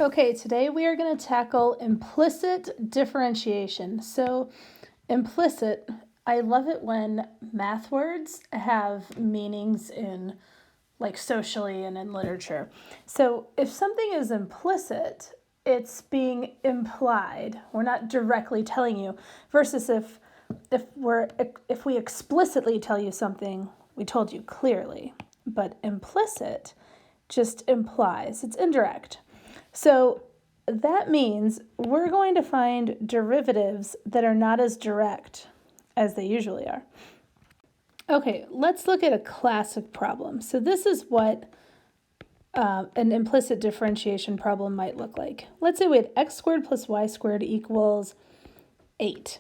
Okay, today we are going to tackle implicit differentiation. So, implicit, I love it when math words have meanings in like socially and in literature. So, if something is implicit, it's being implied. We're not directly telling you versus if we explicitly tell you something, we told you clearly. But implicit just implies, it's indirect. So that means we're going to find derivatives that are not as direct as they usually are. Okay, let's look at a classic problem. So this is what an implicit differentiation problem might look like. Let's say we had x squared plus y squared equals 8.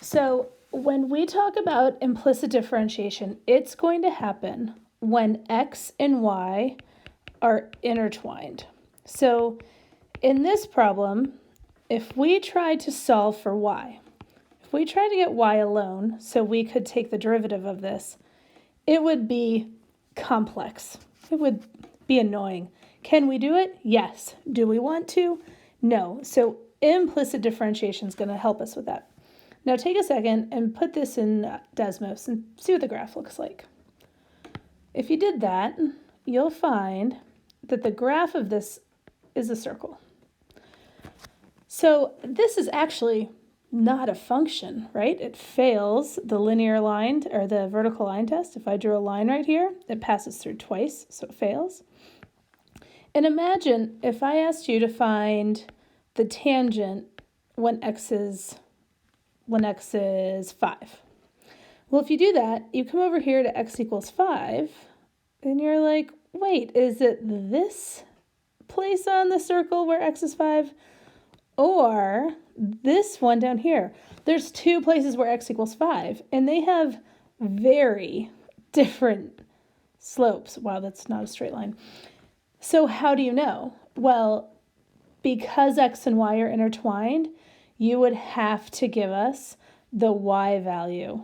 So when we talk about implicit differentiation, it's going to happen when x and y are intertwined. So in this problem, if we try to solve for y, if we try to get y alone so we could take the derivative of this, it would be complex. It would be annoying. Can we do it? Yes. Do we want to? No. So implicit differentiation is going to help us with that. Now take a second and put this in Desmos and see what the graph looks like. If you did that, you'll find that the graph of this is a circle. So this is actually not a function, right? It fails the linear line or the vertical line test. If I drew a line right here, it passes through twice, so it fails. And imagine if I asked you to find the tangent when x is 5. Well, if you do that, you come over here to x equals 5, and you're like, wait, is it this place on the circle where x is 5 or this one down here? There's two places where x equals 5 and they have very different slopes. Wow, that's not a straight line. So how do you know? Well, because x and y are intertwined, you would have to give us the y value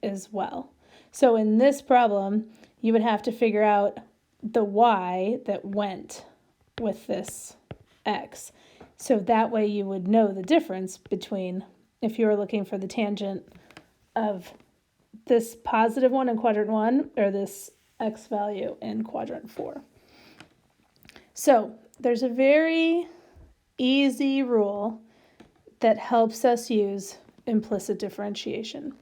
as well. So in this problem, you would have to figure out the y that went with this x. So that way you would know the difference between if you were looking for the tangent of this positive one in quadrant 1 or this x value in quadrant 4. So there's a very easy rule that helps us use implicit differentiation.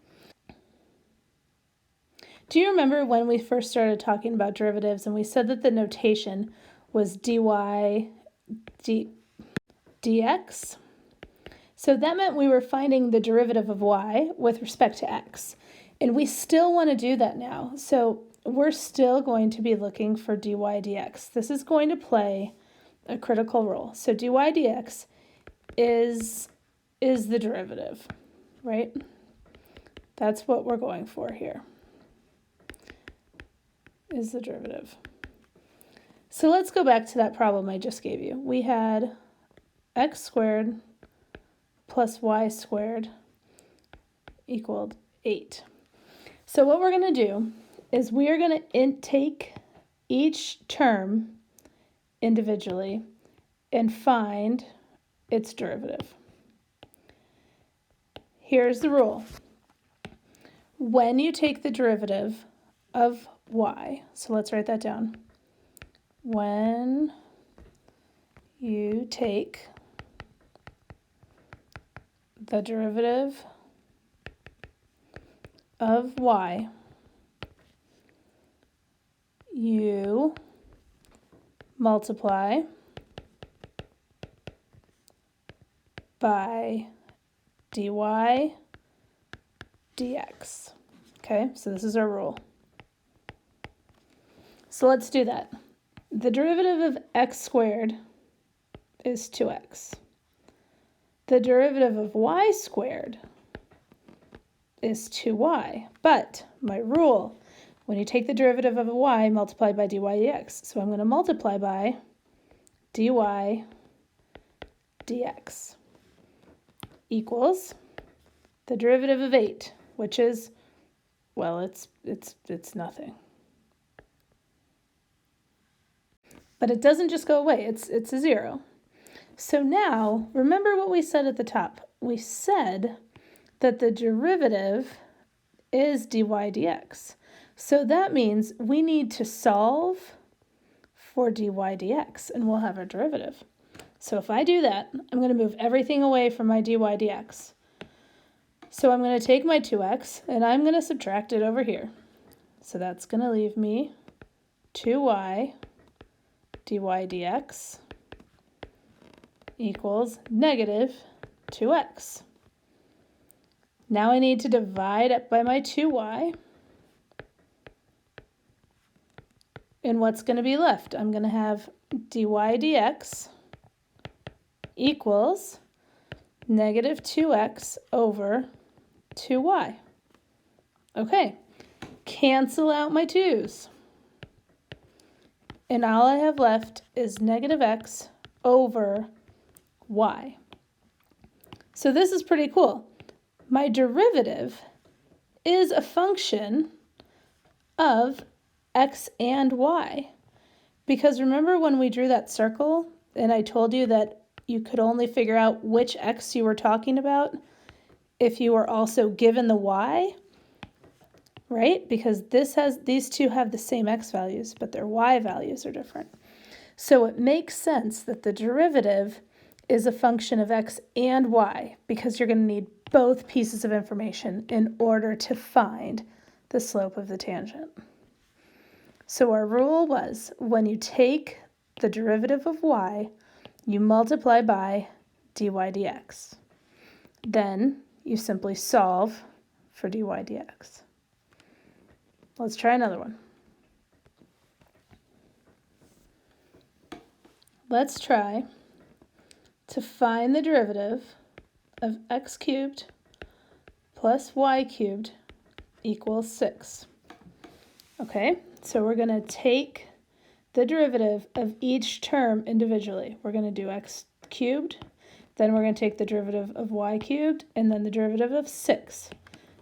Do you remember when we first started talking about derivatives and we said that the notation was dy dx? So that meant we were finding the derivative of y with respect to x. And we still want to do that now. So we're still going to be looking for dy dx. This is going to play a critical role. So dy dx is the derivative, right? That's what we're going for here, is the derivative. So let's go back to that problem I just gave you. We had x squared plus y squared equaled 8. So what we're going to do is we are going to take each term individually and find its derivative. Here's the rule. When you take the derivative of y, so let's write that down. When you take the derivative of y, you multiply by dy dx. Okay, so this is our rule. So let's do that. The derivative of x squared is 2x. The derivative of y squared is 2y. But my rule, when you take the derivative of a y, multiply by dy dx. So I'm going to multiply by dy dx equals the derivative of 8, which is, well, it's nothing. But it doesn't just go away, it's a 0. So now, remember what we said at the top. We said that the derivative is dy dx. So that means we need to solve for dy dx, and we'll have our derivative. So if I do that, I'm going to move everything away from my dy dx. So I'm going to take my 2x, and I'm going to subtract it over here. So that's going to leave me 2y dy dx equals negative 2x. Now I need to divide it by my 2y. And what's going to be left? I'm going to have dy dx equals negative 2x over 2y. Okay, cancel out my 2's. And all I have left is negative x over y. So this is pretty cool. My derivative is a function of x and y. Because remember when we drew that circle and I told you that you could only figure out which x you were talking about if you were also given the y, right? Because these two have the same x values, but their y values are different. So it makes sense that the derivative is a function of x and y because you're going to need both pieces of information in order to find the slope of the tangent. So our rule was when you take the derivative of y, you multiply by dy dx. Then you simply solve for dy dx. Let's try another one. Let's try to find the derivative of x cubed plus y cubed equals 6. Okay, so we're going to take the derivative of each term individually. We're going to do x cubed, then we're going to take the derivative of y cubed, and then the derivative of 6.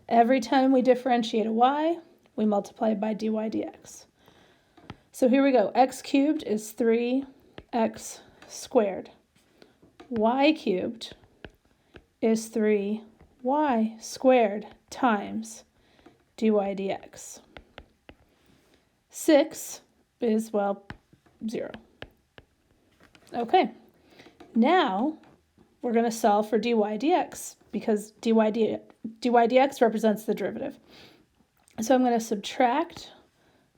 Every time we differentiate a y, we multiply by dy dx. So here we go. X cubed is 3x squared. Y cubed is 3y squared times dy dx. 6 is, well, 0. Okay, now we're going to solve for dy dx because dy dx represents the derivative. So I'm going to subtract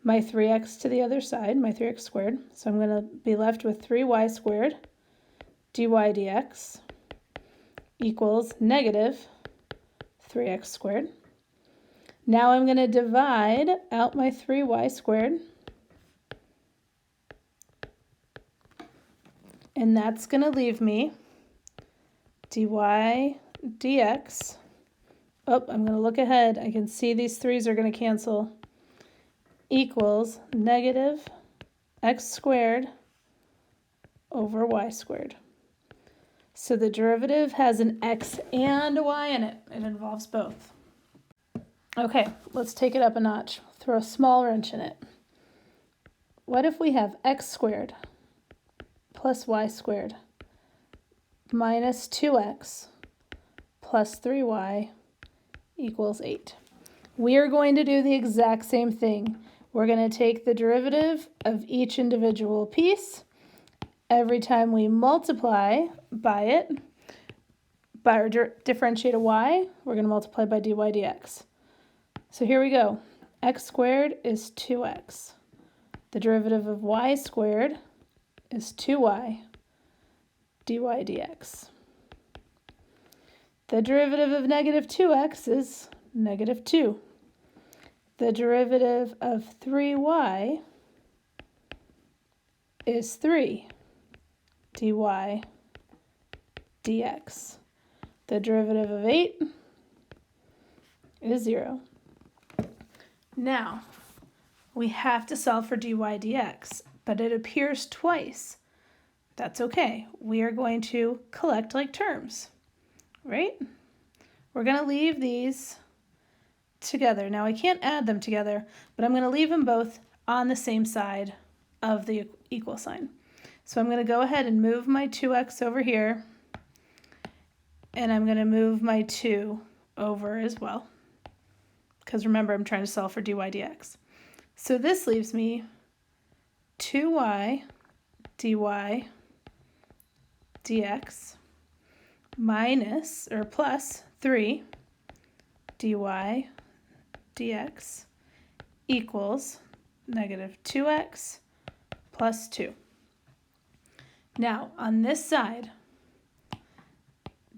my 3x to the other side, my 3x squared. So I'm going to be left with 3y squared dy dx equals negative 3x squared. Now I'm going to divide out my 3y squared. And that's going to leave me dy dx. Oh, I'm going to look ahead. I can see these 3's are going to cancel. Equals negative x squared over y squared. So the derivative has an x and a y in it. It involves both. Okay, let's take it up a notch. Throw a small wrench in it. What if we have x squared plus y squared minus 2x plus 3y equals 8? We are going to do the exact same thing. We're going to take the derivative of each individual piece. Every time we multiply by it, or differentiate a y, we're going to multiply by dy dx. So here we go. X squared is 2x. The derivative of y squared is 2y dy dx. The derivative of negative 2x is negative 2. The derivative of 3y is 3 dy dx. The derivative of 8 is 0. Now, we have to solve for dy dx, but it appears twice. That's okay. We are going to collect like terms, right? We're going to leave these together. Now, I can't add them together, but I'm going to leave them both on the same side of the equal sign. So I'm going to go ahead and move my 2x over here, and I'm going to move my 2 over as well, because remember, I'm trying to solve for dy dx. So this leaves me 2y dy dx minus, or plus, 3 dy dx equals negative 2x plus 2. Now, on this side,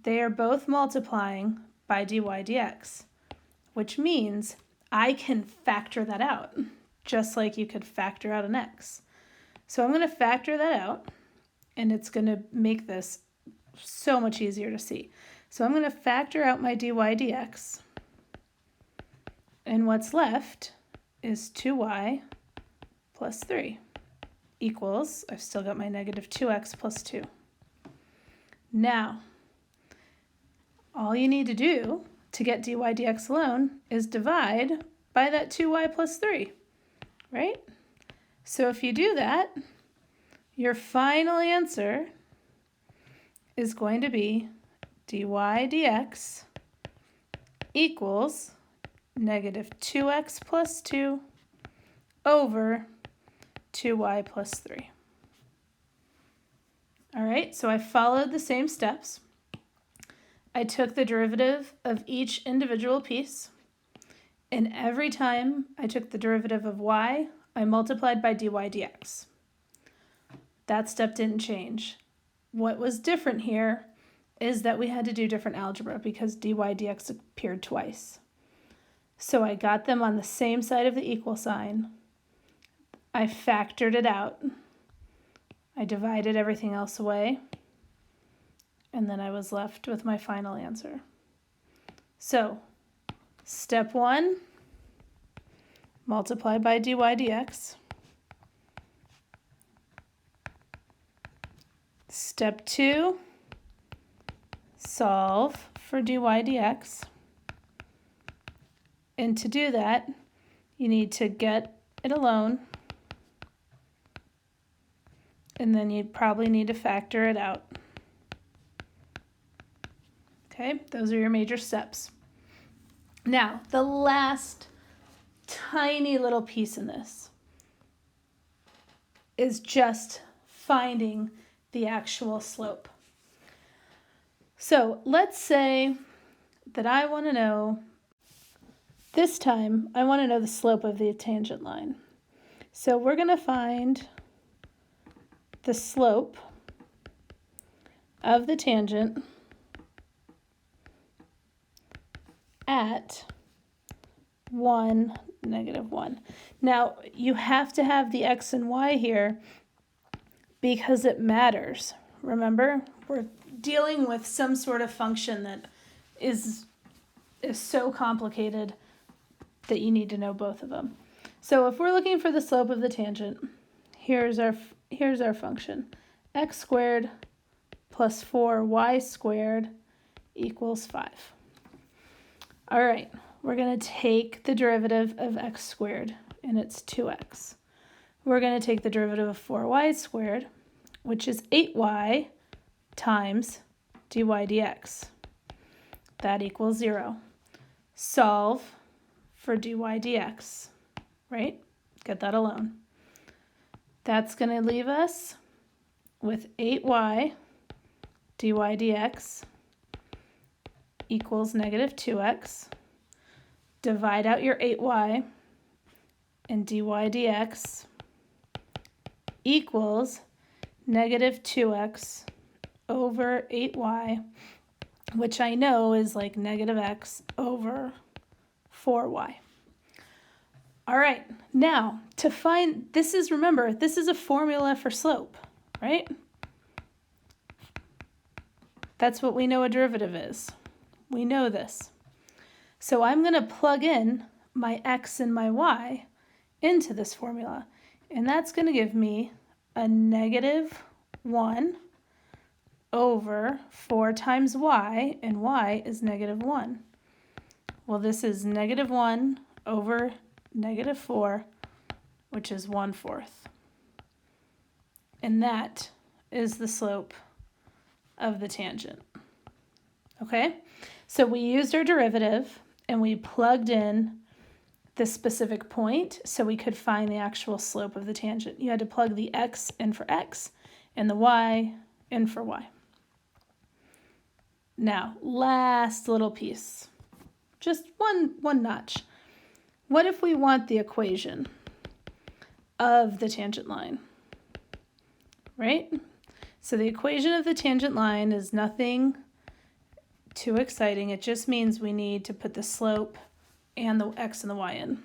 they are both multiplying by dy dx, which means I can factor that out, just like you could factor out an x. So I'm going to factor that out, and it's going to make this so much easier to see. So I'm going to factor out my dy dx, and what's left is 2y plus 3 equals, I've still got my negative 2x plus 2. Now, all you need to do to get dy dx alone is divide by that 2y plus 3, right? So if you do that, your final answer is going to be dy dx equals negative 2x plus 2 over 2y plus 3. All right, so I followed the same steps. I took the derivative of each individual piece, and every time I took the derivative of y, I multiplied by dy dx. That step didn't change. What was different here is that we had to do different algebra because dy dx appeared twice. So I got them on the same side of the equal sign. I factored it out. I divided everything else away, and then I was left with my final answer. So, step 1, multiply by dy dx. Step 2, solve for dy dx. And to do that, you need to get it alone, and then you probably need to factor it out. Okay, those are your major steps. Now, the last tiny little piece in this is just finding the actual slope. So let's say that I want to know, this time I want to know the slope of the tangent line. So we're going to find the slope of the tangent at 1, negative 1. Now, you have to have the x and y here because it matters. Remember, we're dealing with some sort of function that is so complicated that you need to know both of them. So if we're looking for the slope of the tangent, here's our function. X squared plus 4y squared equals 5. All right, we're going to take the derivative of x squared, and it's 2x. We're going to take the derivative of 4y squared, which is 8y times dy dx. That equals 0. Solve for dy dx, right? Get that alone. That's going to leave us with 8y dy dx equals negative 2x. Divide out your 8y, and dy dx equals negative 2x over 8y, which I know is like negative x over 4y. All right, now to find, remember, this is a formula for slope, right? That's what we know a derivative is. We know this. So I'm going to plug in my x and my y into this formula, and that's going to give me a negative 1 over 4 times y, and y is negative 1. Well, this is negative 1 over negative 4, which is 1/4. And that is the slope of the tangent. Okay, so we used our derivative and we plugged in the specific point so we could find the actual slope of the tangent. You had to plug the x in for x and the y in for y. Now, last little piece, just one notch. What if we want the equation of the tangent line, right? So the equation of the tangent line is nothing too exciting. It just means we need to put the slope and the x and the y in.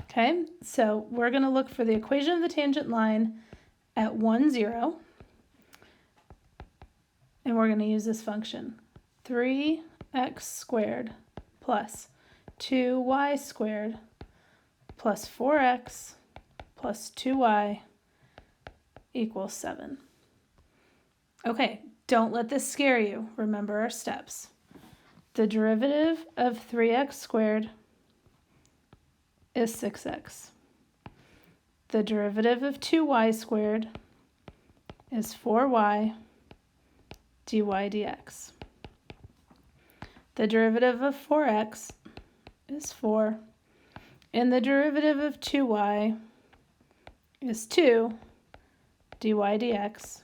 Okay, so we're going to look for the equation of the tangent line at 1, 0. And we're going to use this function. 3x squared plus 2y squared plus 4x plus 2y equals 7. Okay, don't let this scare you. Remember our steps. The derivative of 3x squared is 6x. The derivative of 2y squared is 4y dy dx. The derivative of 4x is 4, and the derivative of 2y is 2 dy dx,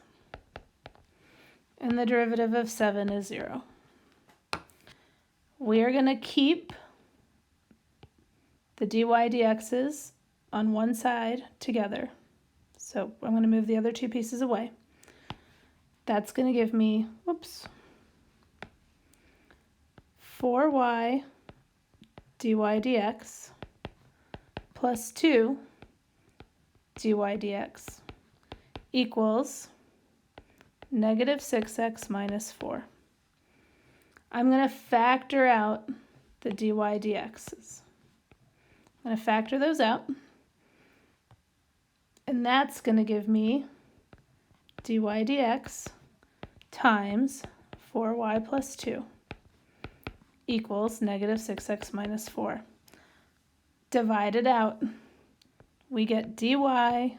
and the derivative of 7 is 0. We are going to keep the dy dx's on one side together. So I'm going to move the other two pieces away. That's going to give me, 4y dy dx plus 2 dy dx equals negative 6x minus 4. I'm going to factor out the dy dx's. I'm going to factor those out, and that's going to give me dy dx times 4y plus 2 equals negative 6x minus 4. Divided out, we get dy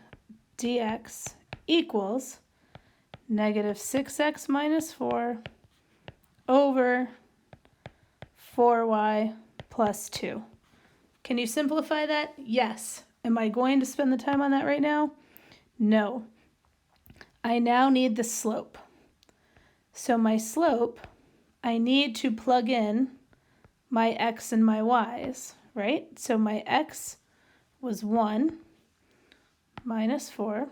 dx equals negative 6x minus 4 over 4y plus 2. Can you simplify that? Yes. Am I going to spend the time on that right now? No. I now need the slope. So my slope, I need to plug in my x and my y's, right? So my x was 1 minus 4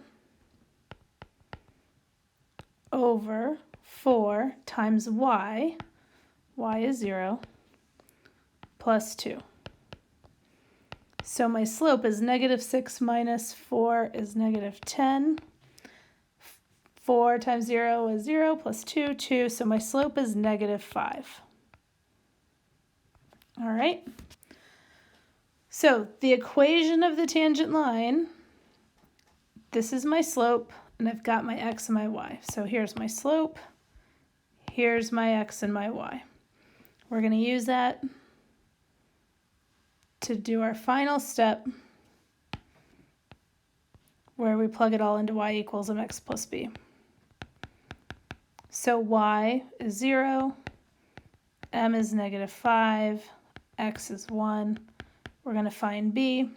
over 4 times y is 0, plus 2. So my slope is negative 6 minus 4 is negative 10. 4 times 0 is 0, plus 2, 2. So my slope is negative 5. All right. So the equation of the tangent line, this is my slope, and I've got my x and my y. So here's my slope, here's my x and my y. We're going to use that to do our final step where we plug it all into y equals mx plus b. So y is 0, m is negative 5, x is 1. We're going to find b.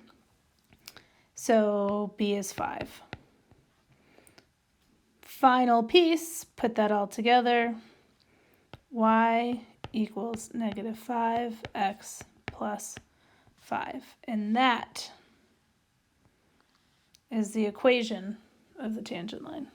So b is 5. Final piece, put that all together. Y equals negative 5x plus 5. And that is the equation of the tangent line.